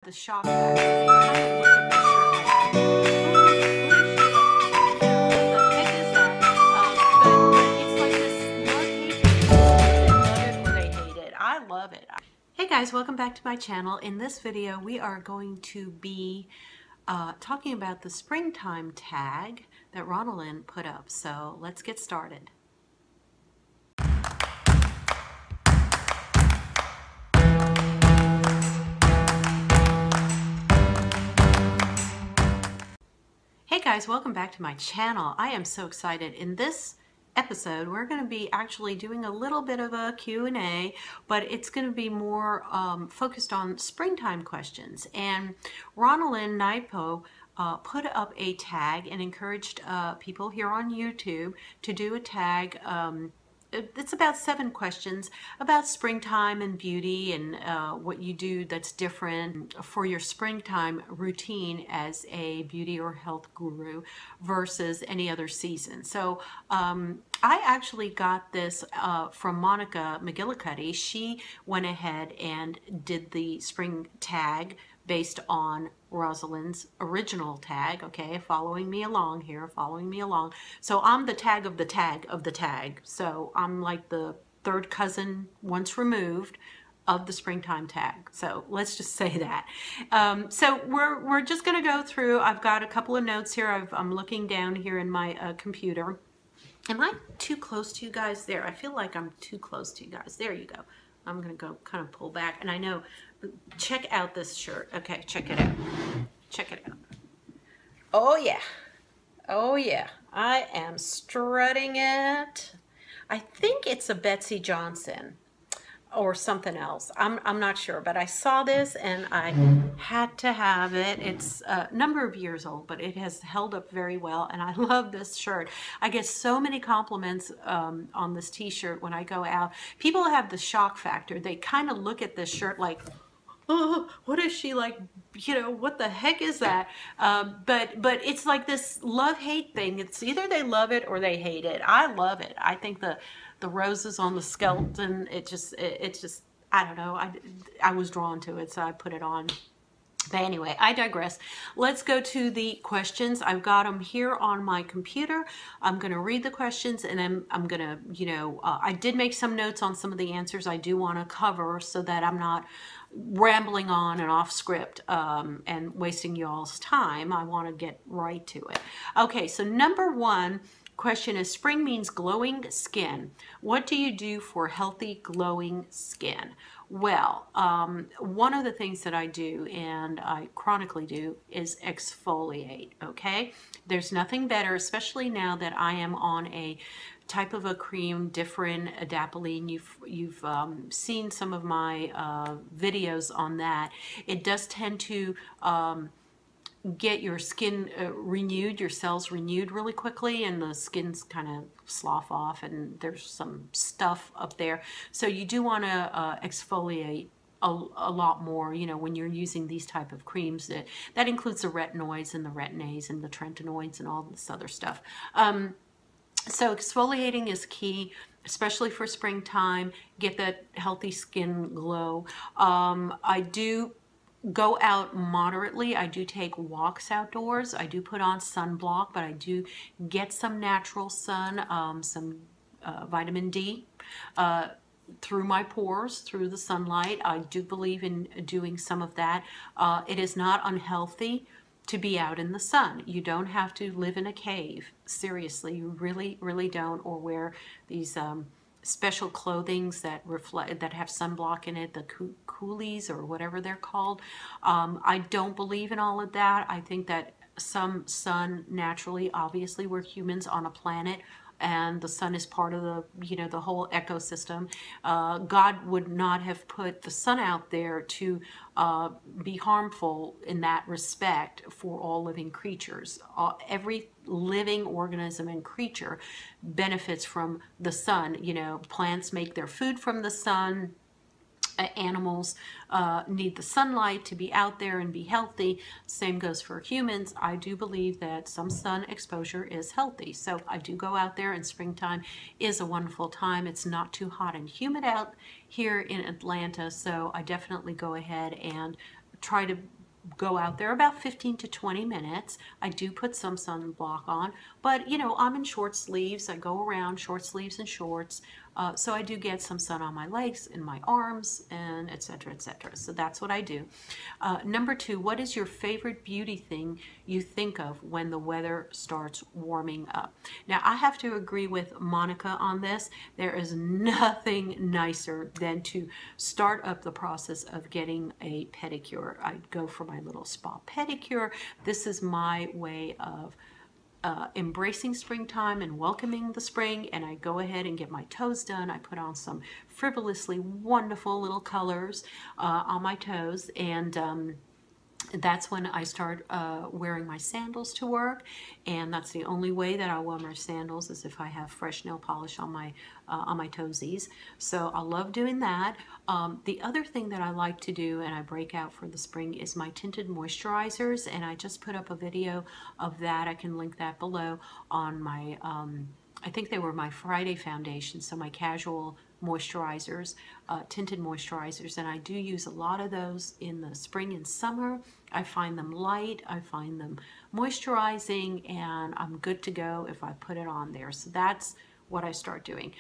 The shock factor. They kind of look at the shirt like, what the heck is that? But it's like this love-hate. They love it or they hate it. I love it. Hey guys, welcome back to my channel. In this video, we are going to be talking about the springtime tag that Ronalyn put up. So let's get started. Hey guys, welcome back to my channel. I am so excited. In this episode, we're going to be actually doing a little bit of a Q&A, but it's going to be more focused on springtime questions. And Ronalyn Naipo put up a tag and encouraged people here on YouTube to do a tag. It's about 7 questions about springtime and beauty and what you do that's different for your springtime routine as a beauty or health guru versus any other season. So I actually got this from Monika McGillicuddy. She went ahead and did the spring tag based on Rosalind's original tag. Okay, following me along here, following me along. So I'm the tag of the tag of the tag. So I'm like the third cousin once removed of the springtime tag. So let's just say that. So we're just gonna go through. I've got a couple of notes here. I'm looking down here in my computer. Am I too close to you guys there? I feel like I'm too close to you guys. There you go. I'm gonna go kind of pull back, and I know, check out this shirt. Okay, check it out. Check it out. Oh yeah. Oh yeah. I am strutting it. I think it's a Betsy Johnson or something else. I'm not sure, but I saw this and I had to have it. It's a number of years old, but it has held up very well, and I love this shirt. I get so many compliments on this t-shirt when I go out. People have the shock factor. They kind of look at this shirt like, oh, what is she like, you know, what the heck is that? But it's like this love-hate thing. It's either they love it or they hate it. I love it. I think the roses on the skeleton, it's just, I don't know. I was drawn to it, so I put it on. But anyway, I digress. Let's go to the questions. I've got them here on my computer. I'm going to read the questions, and then I'm going to, you know, I did make some notes on some of the answers I do want to cover so that I'm not rambling on and off script and wasting y'all's time. I want to get right to it. Okay, so number 1 question is, spring means glowing skin. What do you do for healthy glowing skin? Well, one of the things that I do, and I chronically do, is exfoliate, okay? There's nothing better, especially now that I am on a type of a cream, different adapalene. You've seen some of my videos on that. It does tend to get your skin renewed, your cells renewed really quickly, and the skin's kind of slough off, and there's some stuff up there. So you do want to exfoliate a lot more, you know, when you're using these type of creams. That includes the retinoids and the retin-A's and the tretinoids and all this other stuff. So exfoliating is key, especially for springtime. Get that healthy skin glow. I do go out moderately. I do take walks outdoors. I do put on sunblock, but I do get some natural sun, some vitamin D through my pores, through the sunlight. I do believe in doing some of that. It is not unhealthy to be out in the sun. You don't have to live in a cave. Seriously, you really, really don't, or wear these special clothings that reflect, that have sunblock in it, the coolies or whatever they're called. I don't believe in all of that. I think that some sun naturally, obviously we're humans on a planet, and the sun is part of the, you know, the whole ecosystem. God would not have put the sun out there to be harmful in that respect for all living creatures. Every living organism and creature benefits from the sun. You know, plants make their food from the sun. Animals need the sunlight to be out there and be healthy. Same goes for humans. I do believe that some sun exposure is healthy. So I do go out there, and springtime is a wonderful time. It's not too hot and humid out here in Atlanta, so I definitely go ahead and try to go out there about 15 to 20 minutes. I do put some sunblock on, but you know, I'm in short sleeves. I go around short sleeves and shorts. So I do get some sun on my legs and my arms and etc. etc. So that's what I do. Number 2, what is your favorite beauty thing you think of when the weather starts warming up? Now I have to agree with Monika on this. There is nothing nicer than to start up the process of getting a pedicure. I go for my little spa pedicure. This is my way of embracing springtime and welcoming the spring, and I go ahead and get my toes done. I put on some frivolously wonderful little colors on my toes, and that's when I start wearing my sandals to work, and that's the only way that I wear my sandals is if I have fresh nail polish on my toesies. So I love doing that. The other thing that I like to do, and I break out for the spring, is my tinted moisturizers, and I just put up a video of that. I can link that below on my I think they were my Friday foundation, so my casual moisturizers, tinted moisturizers, and I do use a lot of those in the spring and summer. I find them light, I find them moisturizing, and I'm good to go if I put it on there. So that's what I start doing.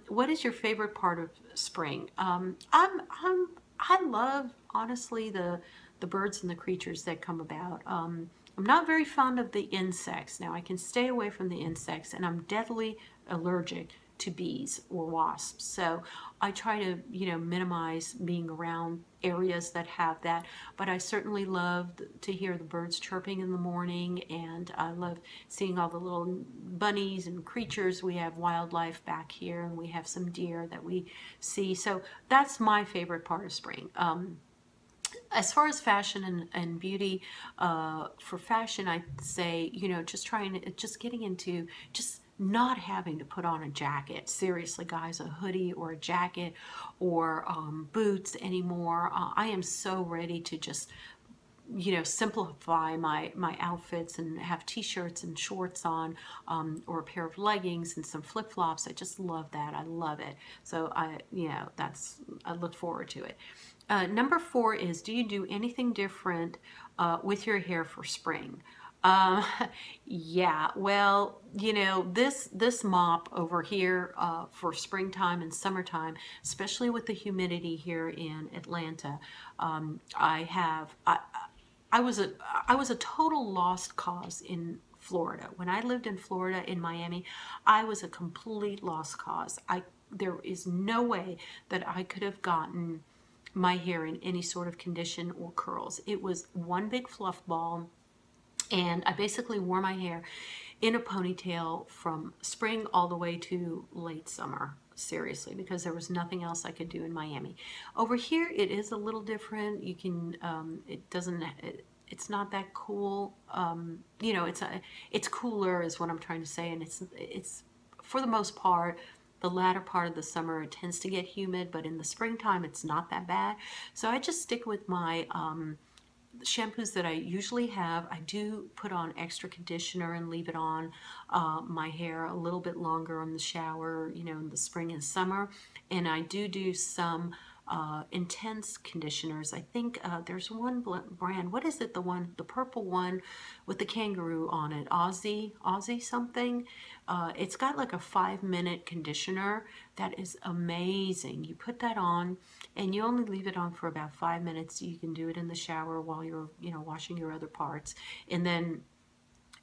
What is your favorite part of spring? I love, honestly, the birds and the creatures that come about. I'm not very fond of the insects. Now I can stay away from the insects, and I'm deadly allergic to bees or wasps. So I try to, you know, minimize being around areas that have that. But I certainly love to hear the birds chirping in the morning, and I love seeing all the little bunnies and creatures. We have wildlife back here, and we have some deer that we see. So that's my favorite part of spring. As far as fashion and beauty, for fashion, I'd say, you know, just getting into just not having to put on a jacket. Seriously, guys, a hoodie or a jacket or boots anymore. I am so ready to just, you know, simplify my outfits and have t-shirts and shorts on, or a pair of leggings and some flip-flops. I just love that. I love it. So I look forward to it. Number 4 is, do you do anything different with your hair for spring? Yeah, well, you know, this mop over here for springtime and summertime, especially with the humidity here in Atlanta, I was a total lost cause in Florida. When I lived in Florida, in Miami, I was a complete lost cause. There is no way that I could have gotten my hair in any sort of condition or curls. It was one big fluff ball, and I basically wore my hair in a ponytail from spring all the way to late summer. Seriously, because there was nothing else I could do in Miami. Over here, it is a little different. You can, it's not that cool. You know, it's cooler is what I'm trying to say, and it's for the most part, the latter part of the summer, it tends to get humid, but in the springtime, it's not that bad. So I just stick with my shampoos that I usually have. I do put on extra conditioner and leave it on my hair a little bit longer in the shower, you know, in the spring and summer. And I do some intense conditioners. I think there's one brand, what is it, the purple one with the kangaroo on it, Aussie something. It's got like a 5-minute conditioner that is amazing. You put that on and you only leave it on for about 5 minutes. You can do it in the shower while you're, you know, washing your other parts, and then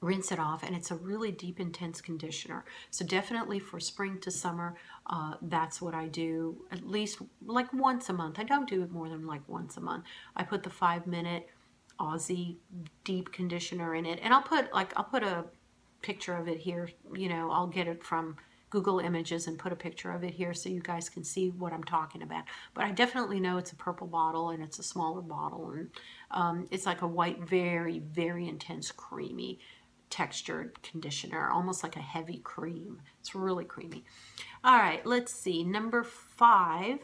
rinse it off, and it's a really deep, intense conditioner. So definitely for spring to summer, that's what I do at least like once a month. I don't do it more than like once a month. I put the 5-minute Aussie deep conditioner in it, and I'll put a picture of it here. You know, I'll get it from Google Images and put a picture of it here so you guys can see what I'm talking about. But I definitely know it's a purple bottle, and it's a smaller bottle, and it's like a white, very, very intense, creamy textured conditioner, almost like a heavy cream. It's really creamy. All right, let's see. Number 5,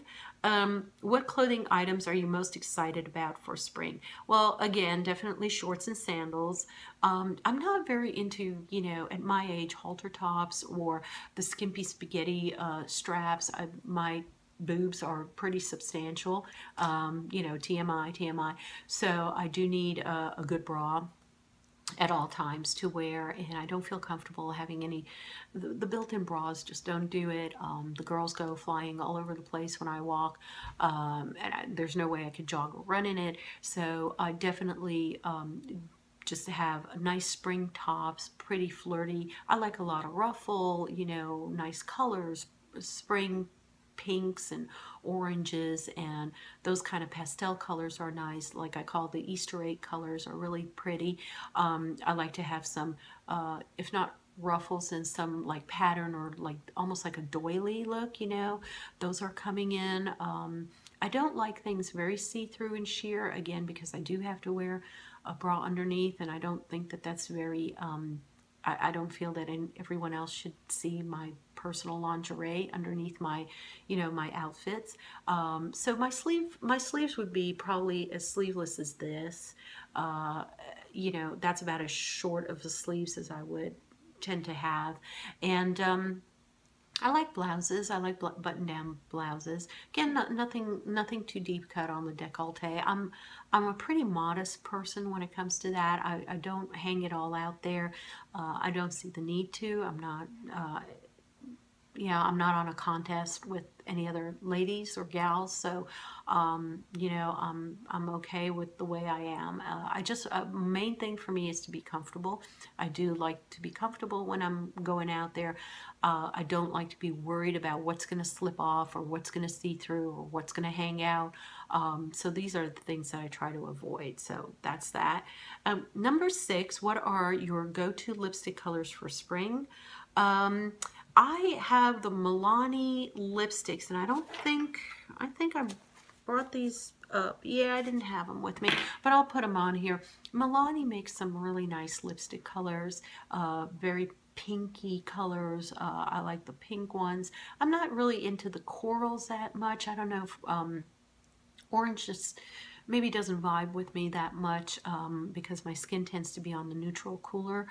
what clothing items are you most excited about for spring? Well, again, definitely shorts and sandals. I'm not very into, you know, at my age, halter tops or the skimpy spaghetti straps. My boobs are pretty substantial. You know, TMI, TMI. So I do need a good bra at all times to wear, and I don't feel comfortable having any, the built-in bras just don't do it. The girls go flying all over the place when I walk, there's no way I could jog or run in it. So I definitely just to have a nice spring tops, pretty flirty. I like a lot of ruffle, you know, nice colors, spring pinks and oranges, and those kind of pastel colors are nice. Like I call the Easter egg colors are really pretty. I like to have some, if not ruffles, and some like pattern, or like almost like a doily look, you know. Those are coming in. I don't like things very see-through and sheer, again, because I do have to wear a bra underneath, and I don't think that that's very, I don't feel that everyone else should see my personal lingerie underneath my, you know, my outfits. So my sleeves would be probably as sleeveless as this. You know, that's about as short of the sleeves as I would tend to have. And I like blouses. I like button-down blouses. Again, nothing too deep cut on the décolleté. I'm a pretty modest person when it comes to that. I don't hang it all out there. I don't see the need to. I'm not. You know, I'm not on a contest with any other ladies or gals, so you know, I'm okay with the way I am. I just main thing for me is to be comfortable. I do like to be comfortable when I'm going out there. I don't like to be worried about what's going to slip off, or what's going to see through, or what's going to hang out. So these are the things that I try to avoid. So that's that. Number 6, what are your go-to lipstick colors for spring? I have the Milani lipsticks, and I think I brought these up. Yeah, I didn't have them with me, but I'll put them on here. Milani makes some really nice lipstick colors, very pinky colors. I like the pink ones. I'm not really into the corals that much. I don't know if orange just maybe doesn't vibe with me that much, because my skin tends to be on the neutral, cooler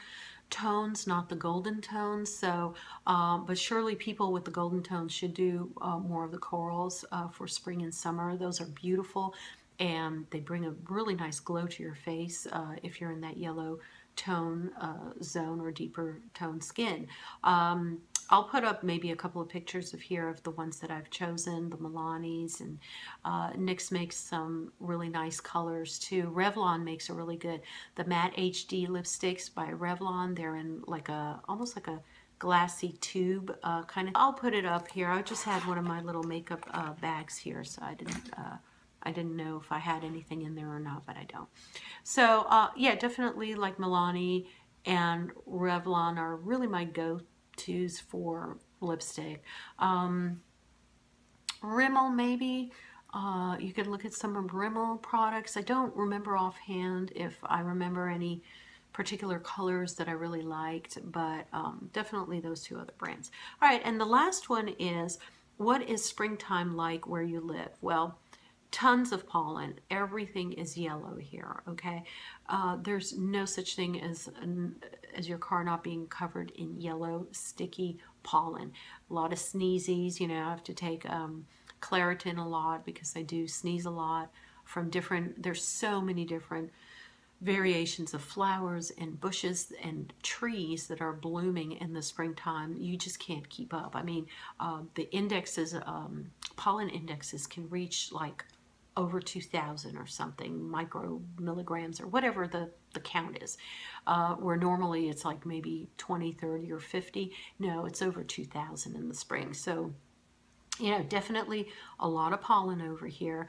tones, not the golden tones. So, but surely people with the golden tones should do more of the corals for spring and summer. Those are beautiful, and they bring a really nice glow to your face if you're in that yellow tone zone or deeper tone skin. I'll put up maybe a couple of pictures of here of the ones that I've chosen, the Milanis, and NYX makes some really nice colors too. Revlon makes a really good, the Matte HD lipsticks by Revlon. They're in like a, almost like a glassy tube kind of. I'll put it up here. I just had one of my little makeup bags here, so I didn't know if I had anything in there or not, but I don't. So yeah, definitely like Milani and Revlon are really my go-tos for lipstick. Rimmel maybe. You could look at some of Rimmel products. I don't remember offhand if I remember any particular colors that I really liked, but definitely those two other brands. All right, and the last one is, what is springtime like where you live? Well, tons of pollen. Everything is yellow here, okay? There's no such thing as your car not being covered in yellow, sticky pollen. A lot of sneezies, you know, I have to take Claritin a lot because I do sneeze a lot from different, there's so many different variations of flowers and bushes and trees that are blooming in the springtime. You just can't keep up. I mean, the indexes, pollen indexes can reach like over 2,000 or something, micromilligrams or whatever the count is, where normally it's like maybe 20, 30, or 50. No, it's over 2,000 in the spring. So, you know, definitely a lot of pollen over here.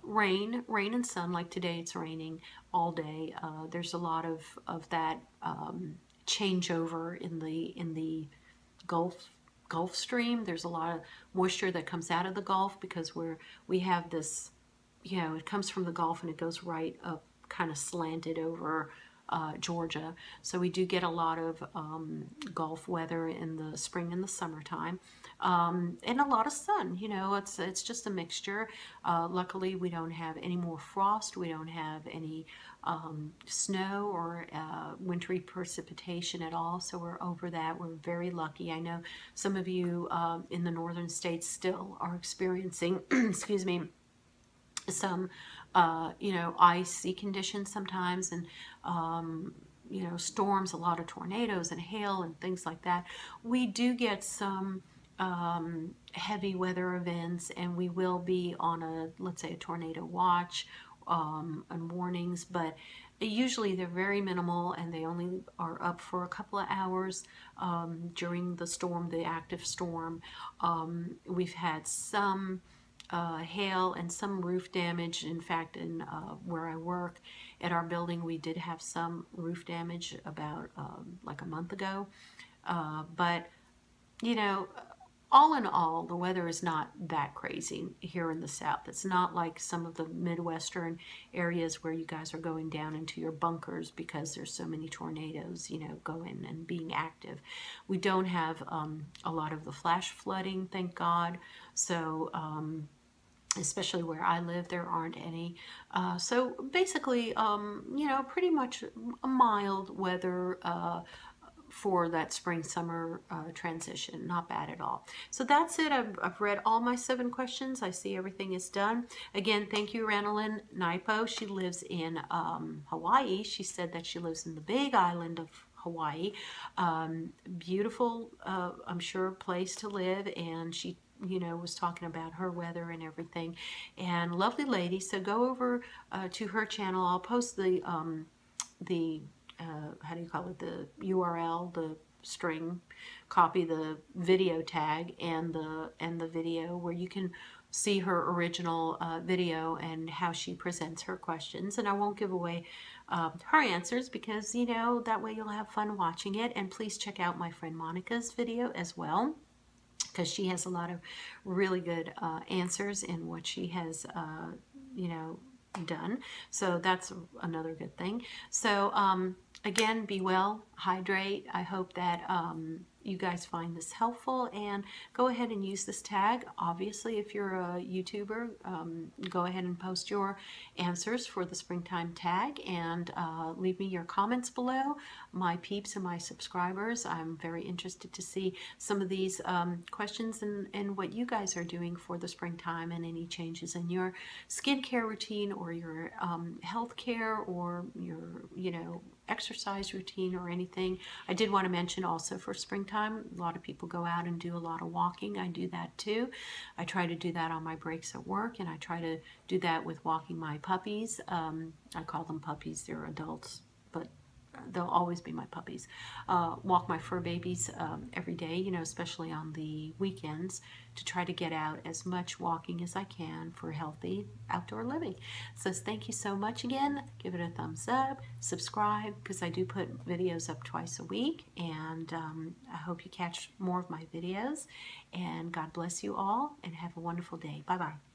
Rain and sun, like today it's raining all day. There's a lot of that changeover in the Gulf Stream. There's a lot of moisture that comes out of the Gulf because we have this, you know, it comes from the Gulf and it goes right up, kind of slanted over Georgia. So we do get a lot of Gulf weather in the spring and the summertime, and a lot of sun. You know, it's just a mixture. Luckily, we don't have any more frost. We don't have any snow or wintry precipitation at all. So we're over that. We're very lucky. I know some of you in the northern states still are experiencing, excuse me, some you know, icy conditions sometimes, and you know, storms, a lot of tornadoes and hail and things like that. We do get some heavy weather events, and we will be on a, let's say, a tornado watch and warnings, but usually they're very minimal, and they only are up for a couple of hours during the storm, the active storm. We've had some hail and some roof damage. In fact, in where I work at our building, we did have some roof damage about like a month ago. But, you know, all in all, the weather is not that crazy here in the South. It's not like some of the Midwestern areas where you guys are going down into your bunkers because there's so many tornadoes, you know, going and being active. We don't have a lot of the flash flooding, thank God. So, especially where I live, there aren't any. So basically, you know, pretty much a mild weather for that spring-summer transition. Not bad at all. So that's it. I've read all my 7 questions. I see everything is done. Again, thank you, Ranelyn Naipo. She lives in Hawaii. She said that she lives in the Big Island of Hawaii. Beautiful, I'm sure, place to live, and she, you know, was talking about her weather and everything, and lovely lady. So go over to her channel. I'll post the how do you call it, the URL, the string, copy the video tag and the video where you can see her original video and how she presents her questions. And I won't give away her answers because, you know, that way you'll have fun watching it. And please check out my friend Monica's video as well, because she has a lot of really good answers in what she has, you know, done. So that's another good thing. So again, be well, hydrate. I hope that you guys find this helpful, and go ahead and use this tag. Obviously, if you're a YouTuber, go ahead and post your answers for the springtime tag, and leave me your comments below. My peeps and my subscribers, I'm very interested to see some of these questions and what you guys are doing for the springtime, and any changes in your skincare routine or your health care or your, you know, exercise routine or anything. I did want to mention also for springtime, a lot of people go out and do a lot of walking. I do that too. I try to do that on my breaks at work, and I try to do that with walking my puppies. I call them puppies, they're adults, but they'll always be my puppies. Walk my fur babies every day, you know, especially on the weekends, to try to get out as much walking as I can for healthy outdoor living. So thank you so much again. Give it a thumbs up, subscribe, because I do put videos up twice a week, and I hope you catch more of my videos. And God bless you all, and have a wonderful day. Bye-bye.